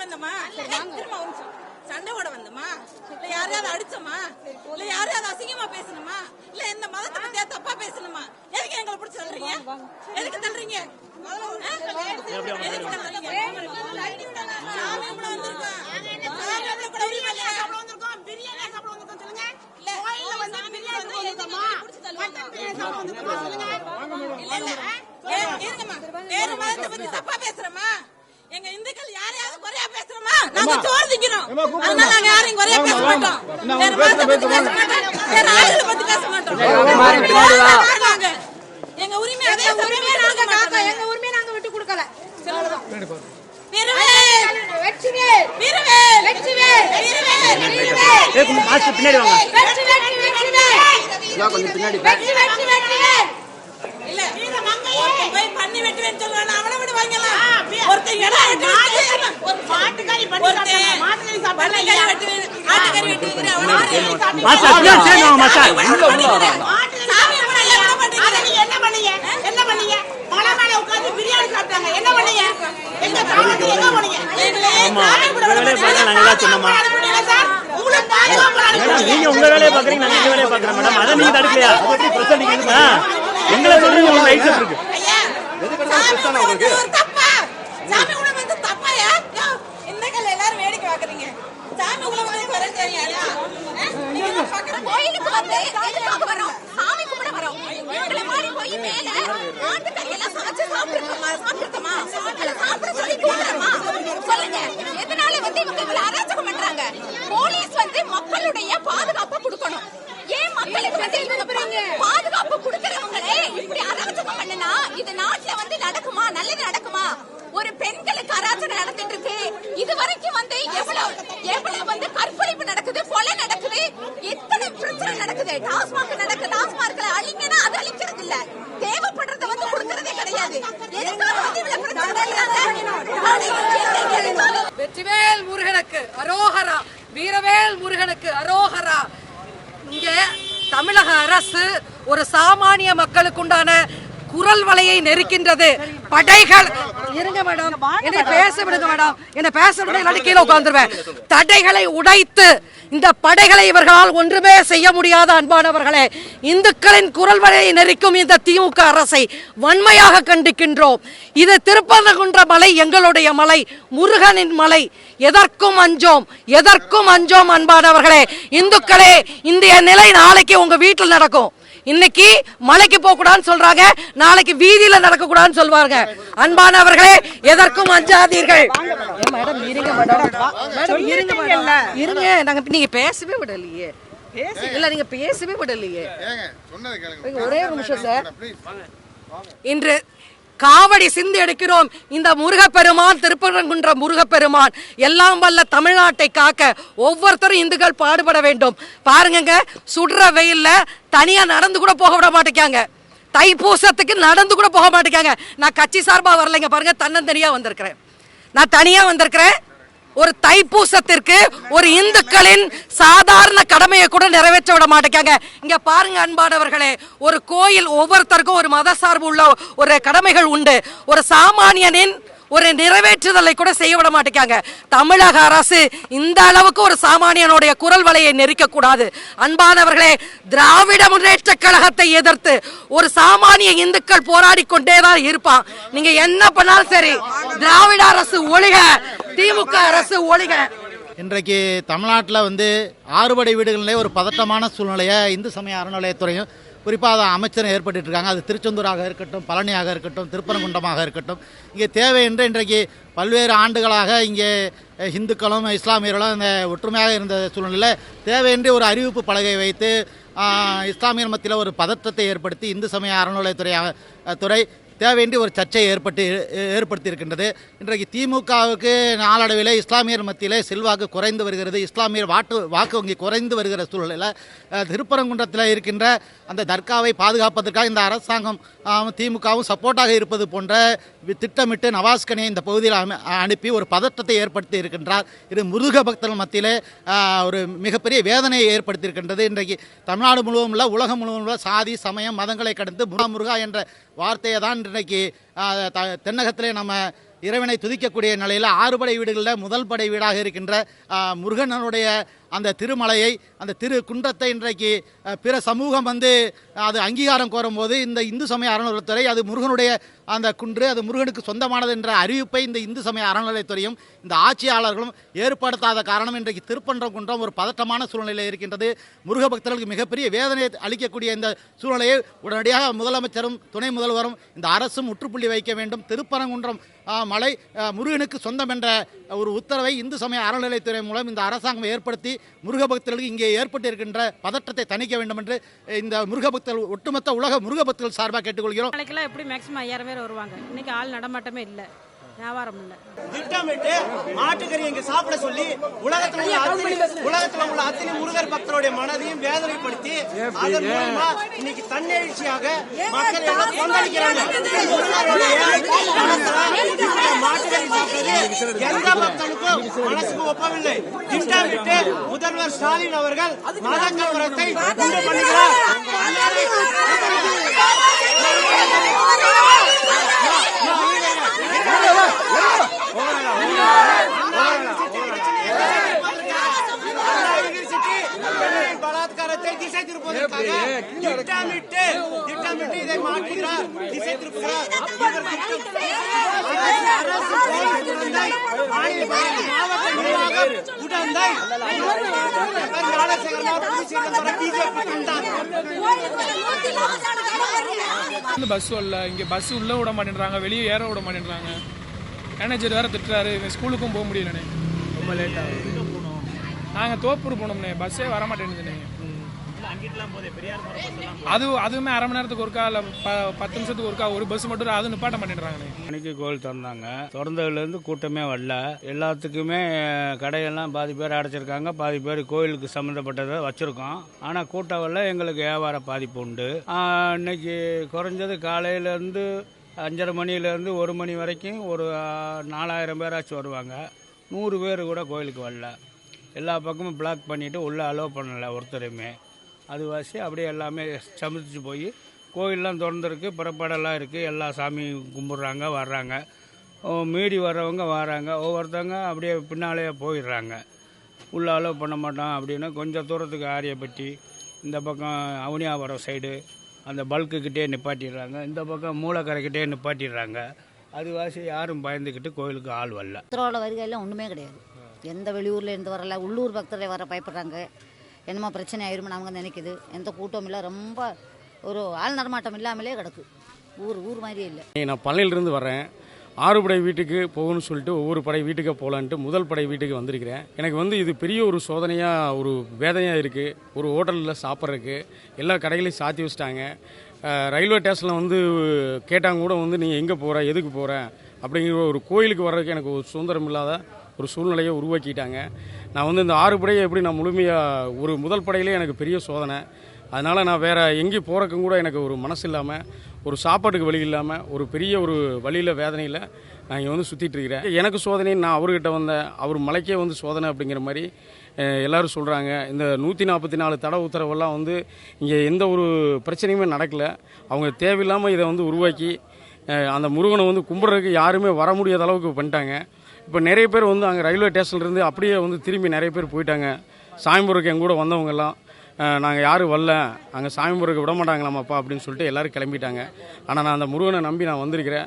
வந்தோமா? சண்டை ஓட வந்தோமா? இல்ல யாரையாவது அடிச்சோமா? இல்ல யாரையாவது அசிங்கமா பேசணுமா? இல்ல இந்த மதத்தை பத்தியா தப்பா பேசணுமா? எதுக்கு எங்களை பிடிச்சி தள்ளுறீங்க? எதுக்கு தள்ளுறீங்க? சாமி கூட வந்திருக்கோம். வேறு மதத்தை பத்தி தப்பா பேசுறோமா? எங்க இந்துக்கள் யாரையாவது குறையா பேசுறோமா? நாங்க சோறு திங்கிறோம். அதனால நாங்க யாரையும் குறையா பேச மாட்டோம். வேற மதத்தை பத்தி பேச மாட்டோம். வேற ஆளுகளை பத்தி பேச மாட்டோம். எங்க உரிமை அதே உரிமையை நாங்க காக்க எங்க உரிமையை நாங்க விட்டு கொடுக்கல. பின்னாடி இல்ல பண்ணி வெட்டுவேன்னு சொல்லுவாங்க. அவனை விட வாங்கலாம். ஒருத்தர் ஆட்டுக்கறி என்ன பண்ணீங்க? மலை மேல உட்கார்ந்து பிரியாணி சாப்பிட்டாங்க. என்ன பண்ணீங்க? எங்க சாமி எங்க போனீங்க? நீங்க உங்க வேலையை பாக்குறீங்க, நாங்க எங்க வேலையை பாக்குறோம் மேடம். அதை நீங்க தடுக்கலையா? எங்களை சொல்றீங்க உங்களுக்கு ரைட் இருக்கு. சாமி உங்களை வந்து தப்பாயா? இந்துக்கள் எல்லாரும் வேடிக்கை பாக்குறீங்க. சாமி உங்களை வந்து வர தெரியாதா? கோயிலுக்கு வந்து எதுக்காக வரோம்? சாமி கும்பிட வரோம். இவங்களை மாடி போய் மேல ஆட்டு கறி எல்லாம் சமைச்சு சாப்பிட்டுருக்கோமா? சாப்பிட சொல்லி கூப்பிடுறோமா? சொல்லுங்க. எதனால வந்து இவங்க இவ்வளவு அராஜகம் பண்றாங்க? போலீஸ் வந்து மக்களுடைய பாதுகாப்பு கொடுக்கணும். ஏன் மக்களுக்கு வந்து இவங்க பாதுகாப்பு கொடுக்கறவங்களே இப்படி அராஜகம் பண்ணுனா இது நாட்டுல வந்து நடக்குமா? நல்லது நடக்குமா? ஒரு பெண்களுக்கு அராஜகம் நடந்துட்டு இருக்கு. இது வரைக்கும் வந்து எவ்வளவு வந்து கற்பழிப்பு நடக்குது, கொலை நடக்குது, எத்தனை பிரச்சனை நடக்குது. டாஸ்மாக் நடக்குது. டாஸ்மாக்ல அழிங்கன்னா அது அழிக்கிறது இல்ல. தேவைப்படுறத வந்து கொடுக்கறதே கிடையாது. எதுக்காக வந்து இவ்வளவு பிரச்சனை? வெற்றிவேல் முருகனுக்கு அரோகரா, வீரவேல் முருகனுக்கு அரோகரா. இங்க தமிழக அரசு ஒரு சாமானிய மக்களுக்கு உண்டான குரல் வலையை நெருக்கின்றது. படைகள் இருங்க மேடம், என்னை பேச விடுங்க மேடம். என்ன பேச விடுங்க, கீழே உட்கார்ந்துருவேன். தடைகளை உடைத்து இந்த படைகளை இவர்களால் ஒன்றுமே செய்ய முடியாத அன்பானவர்களே, இந்துக்களின் குரல் வலையை நெருக்கும் இந்த திமுக அரசை வன்மையாக கண்டிக்கின்றோம். இது திருப்பரங்குன்ற மலை எங்களுடைய மலை, முருகனின் மலை. எதற்கும் அஞ்சோம், எதற்கும் அஞ்சோம் அன்பானவர்களே. இந்துக்களே, இந்திய நிலை நாளைக்கு உங்க வீட்டில் நடக்கும். இன்னைக்கு மலைக்கு போக கூடாதுன்னு சொல்றாங்க, நாளைக்கு வீதியில நடக்க கூடாதுன்னு சொல்வாங்க. அன்பானவர்களே, எதற்கும் அஞ்சாதீர்கள். மேடம் இருங்க மேடம், இருங்க மேடம், இருங்க. நாங்க நீங்க பேசவே விடலையே. இல்ல நீங்க பேசவே விடலையே. ஒரே ஒரு நிமிஷம் சார். இன்று காவடி சிந்து எடுக்கிறோம். இந்த முருகப்பெருமான், திருப்பரங்குன்ற முருகப்பெருமான் எல்லாம் வல்ல தமிழ்நாட்டை காக்க ஒவ்வொருத்தரும் இந்துக்கள் பாடுபட வேண்டும். பாருங்க, சுடுற வெயில்ல தனியா நடந்து கூட போக விட மாட்டேங்காங்க. தைப்பூசத்துக்கு நடந்து கூட போக மாட்டேங்காங்க. நான் கட்சி சார்பா வரலைங்க, பாருங்க, தன்னந்தனியா வந்திருக்கிறேன். நான் தனியா வந்திருக்கிறேன். ஒரு தைப்பூசத்திற்கு ஒரு இந்துக்களின் சாதாரண கடமையை கூட நிறைவேற்ற விட மாட்டேங்காங்க. இங்க பாருங்க அன்பானவர்களே, ஒரு கோயில் ஒவ்வொருத்தருக்கும் ஒரு மத சார்பு உள்ள ஒரு கடமைகள் உண்டு. ஒரு சாமானியனின் ஒரு நிறைவேற்றுதலை கூட செய்ய விட மாட்டேங்காங்க. தமிழக அரசு இந்த அளவுக்கு ஒரு சாமானியனுடைய குரல் வலையை நெருக்க கூடாது. அன்பானவர்களே, திராவிட முன்னேற்ற கழகத்தை எதிர்த்து ஒரு சாமானிய இந்துக்கள் போராடி கொண்டேதான் இருப்பான். நீங்க என்ன பண்ணாலும் சரி, திராவிட அரசு ஒழிக, திமுக அரசு ஒழிக. இன்றைக்கு தமிழ்நாட்டில் வந்து ஆறுபடை வீடுகளிலே ஒரு பதட்டமான சூழ்நிலையை இந்து சமய அறநிலையத்துறையும் குறிப்பாக அமைச்சரும் ஏற்பட்டு இருக்காங்க. அது திருச்செந்தூராக இருக்கட்டும், பழனியாக இருக்கட்டும், திருப்பரங்குன்றமாக இருக்கட்டும், இங்கே தேவை என்று இன்றைக்கு பல்வேறு ஆண்டுகளாக இங்கே இந்துக்களும் இஸ்லாமியர்களும் இந்த ஒற்றுமையாக இருந்த சூழ்நிலையில் தேவையின்றி ஒரு அறிவிப்பு பலகை வைத்து இஸ்லாமியர் மத்தியில் ஒரு பதற்றத்தை ஏற்படுத்தி இந்து சமய அறநிலையத்துறை தேவையின்றி ஒரு சர்ச்சை ஏற்படுத்தி இருக்கின்றது. இன்றைக்கு திமுகவுக்கு நாளடைவில் இஸ்லாமியர் மத்தியில் செல்வாக்கு குறைந்து வருகிறது. இஸ்லாமியர் வாக்கு வங்கி குறைந்து வருகிற சூழ்நிலையில் திருப்பரங்குன்றத்தில் இருக்கின்ற அந்த தர்காவை பாதுகாப்பதற்காக இந்த அரசாங்கம் திமுகவும் சப்போர்ட்டாக இருப்பது போன்ற திட்டமிட்டு நவாஸ்கனியை இந்த பகுதியில் அனுப்பி ஒரு பதற்றத்தை ஏற்படுத்தி இருக்கின்றார். இது முருக பக்தர்கள் மத்தியிலே ஒரு மிகப்பெரிய வேதனையை ஏற்படுத்தி இருக்கின்றது. இன்றைக்கு தமிழ்நாடு முழுவதும் உள்ள, உலகம் முழுவதும் உள்ள சாதி சமயம் மதங்களை கடந்து முருகா என்ற வார்த்தையை தான் இன்றைக்கு தென்னகத்திலே நம்ம இறைவனை துதிக்கக்கூடிய நிலையில் 6 படை வீடுகளில் முதல் படை வீடாக இருக்கின்ற முருகனுடைய அந்த திருமலையை, அந்த திரு குன்றத்தை இன்றைக்கு பிற சமூகம் வந்து அது அங்கீகாரம் கோரும்போது இந்த இந்து சமய அறநிலையத்துறை அது முருகனுடைய அந்த குன்று, அது முருகனுக்கு சொந்தமானது என்ற அறிவிப்பை இந்த இந்து சமய அறநிலையத்துறையும் இந்த ஆட்சியாளர்களும் ஏற்படுத்தாத காரணம் இன்றைக்கு திருப்பரங்குன்றம் ஒரு பதட்டமான சூழ்நிலையில் இருக்கின்றது. முருக பக்தர்களுக்கு மிகப்பெரிய வேதனையை அளிக்கக்கூடிய இந்த சூழ்நிலையை உடனடியாக முதலமைச்சரும் துணை முதல்வரும் இந்த அரசும் முற்றுப்புள்ளி வைக்க வேண்டும். திருப்பரங்குன்றம் மலை முருகனுக்கு சொந்தம் என்ற ஒரு உத்தரவை இந்து சமய அறநிலையத்துறை மூலம் இந்த அரசாங்கம் ஏற்படுத்தி முருக பக்தர்களுக்கு இங்கே ஏற்பட்டிருக்கின்ற பதற்றத்தை தணிக்க வேண்டும் என்று இந்த முருக பக்தர்கள் ஒட்டுமொத்த உலக முருக பக்தர்கள் சார்பாக கேட்டுக்கொள்கிறோம். நாளைக்கெல்லாம் எப்படி மேக்ஸிமம் 5000 பேர் வருவாங்க. இன்னைக்கு ஆள் நடமாட்டமே இல்லை, வியாபாரம் இல்லை. திட்டமிட்டு மாட்டுக்கறி இங்க சாப்பிட சொல்லி உலகத்துல உள்ள அத்தனை முருகர் பக்தருடைய மனதையும் வேதனைப்படுத்தி அதன் மூலமா இன்னைக்கு தன்னெழுச்சியாக மக்கள் எல்லாம் கொண்டாடிக்கிறாங்க. மாட்டுக்கறி சாப்பிடுறது எந்த பக்தனுக்கும் மனசுக்கு ஒப்பவில்லை. திட்டமிட்டு முதல்வர் ஸ்டாலின் அவர்கள் மத கலவரத்தை உண்டு பண்ணுகிறார். பலாத்காரத்தை திசை திருப்பதற்காக திட்டமிட்டு இதை மாற்றுகிறார், திசை திருப்புகிறார். மாவட்ட நிர்வாகம் உடந்தை பஸ் வரல, இங்க பஸ் உள்ள விட மாட்டேன்றாங்க, வெளியே ஏற விட மாட்டேன்றாங்க. மேனேஜர் வேற திட்டுறாரு, ஸ்கூலுக்கும் போக முடியலண்ணே, ரொம்ப லேட் ஆகுது. நாங்கள் தோப்பூர் போனோம்ண்ணே, பஸ்ஸே வர மாட்டேங்குதுண்ணே. அதுவுமே அரை மணி நேரத்துக்கு ஒருக்கா இல்லை 10 நிமிஷத்துக்கு ஒருக்கா ஒரு பஸ் மட்டும் அது நிப்பாட்ட மாட்டேன்றாங்கண்ணே. அன்னைக்கு கோயில் திறந்தாங்க, திறந்ததுலேருந்து கூட்டமே வரல. எல்லாத்துக்குமே கடையெல்லாம் பாதி பேர் அடைச்சிருக்காங்க, பாதி பேர் கோயிலுக்கு சம்மந்தப்பட்டதை வச்சுருக்கோம். ஆனால் கூட்டம் வரல, எங்களுக்கு வியாபார பாதிப்பு உண்டு. இன்னைக்கு குறைஞ்சது காலையிலேருந்து 5:30 மணிலேருந்து 1 மணி வரைக்கும் ஒரு 4000 பேராச்சும் வருவாங்க. 100 பேர் கூட கோயிலுக்கு வரல. எல்லா பக்கமும் பிளாக் பண்ணிவிட்டு உள்ளே அலோவ் பண்ணலை ஒருத்தரையுமே. அது வாசி அப்படியே எல்லாமே சமைச்சு போய் கோயிலெலாம் திறந்துருக்கு, புறப்பாடெல்லாம் இருக்குது, எல்லா சாமியும் கும்பிட்றாங்க, வர்றாங்க. மீறி வர்றவங்க வராங்க, ஒவ்வொருத்தவங்க அப்படியே பின்னாலேயே போயிடுறாங்க. உள்ளே அலோவ் பண்ண மாட்டோம் அப்படின்னு கொஞ்சம் தூரத்துக்கு ஆரியப்பட்டி, இந்த பக்கம் அவனியாபுரம் சைடு அந்த பல்க்குக்கிட்டே நிப்பாட்டிடுறாங்க, இந்த பக்கம் மூலக்கரைக்கிட்டே நிப்பாட்டிடுறாங்க. அது வாசி யாரும் பயந்துக்கிட்டு கோயிலுக்கு ஆள் வரல. பக்தரோட வருகையெல்லாம் ஒன்றுமே கிடையாது. எந்த வெளியூரில் இருந்து வரல, உள்ளூர் பக்தரை வர பயப்படுறாங்க. என்னமோ பிரச்சனை ஆயிருமே அவங்க நினைக்குது. எந்த கூட்டம் இல்லை, ரொம்ப ஒரு ஆள் நடமாட்டம் இல்லாமலே கிடக்கு. ஊர் மாதிரியே இல்லை. நான் பழனியிலிருந்து வரேன். 6 படை வீட்டுக்கு போகணும்னு சொல்லிட்டு ஒவ்வொரு படை வீட்டுக்கு போகலான்ட்டு முதல் படை வீட்டுக்கு வந்திருக்கிறேன். எனக்கு இது பெரிய ஒரு சோதனையாக, ஒரு வேதனையாக இருக்குது. ஒரு ஹோட்டலில் சாப்பிட்றதுக்கு எல்லா கடைகளையும் சாத்தி வச்சிட்டாங்க. ரயில்வே ஸ்டேஷனில் கேட்டாங்க கூட நீங்கள் எங்கே போகிற, எதுக்கு போகிற அப்படிங்கிற ஒரு கோயிலுக்கு வர்றதுக்கு எனக்கு ஒரு சுதந்திரம் இல்லாத ஒரு சூழ்நிலையை உருவாக்கிட்டாங்க. நான் இந்த 6 படையை எப்படி நான் முழுமையாக ஒரு முதல் படையிலே எனக்கு பெரிய சோதனை. அதனால் நான் வேறு எங்கேயும் போகிறக்கும் கூட எனக்கு ஒரு மனசு இல்லாமல், ஒரு சாப்பாட்டுக்கு வழி இல்லாமல், ஒரு பெரிய ஒரு வழியில் வேதனையில் நான் இங்கே சுற்றிட்டு இருக்கிறேன். எனக்கு சோதனை, நான் அவர்கிட்ட வந்தேன், அவர் மலைக்கே சோதனை அப்படிங்கிற மாதிரி எல்லோரும் சொல்கிறாங்க. இந்த 144 தடை உத்தரவெல்லாம் இங்கே எந்த ஒரு பிரச்சனையுமே நடக்கலை. அவங்க தேவையில்லாமல் இதை உருவாக்கி அந்த முருகனை கும்பிட்றதுக்கு யாருமே வர முடியாத அளவுக்கு பண்ணிட்டாங்க. இப்போ நிறைய பேர் அங்கே ரயில்வே ஸ்டேஷன்லேருந்து அப்படியே திரும்பி நிறைய பேர் போயிட்டாங்க. சாமிபுரக்கு எங்கூட வந்தவங்கெல்லாம் நாங்கள் யாரும் வரல, அங்கே சாமிபுரக்கு விட மாட்டாங்களாமாப்பா அப்படின்னு சொல்லிட்டு எல்லோரும் கிளம்பிட்டாங்க. ஆனால் நான் அந்த முருகனை நம்பி நான் வந்திருக்கிறேன்.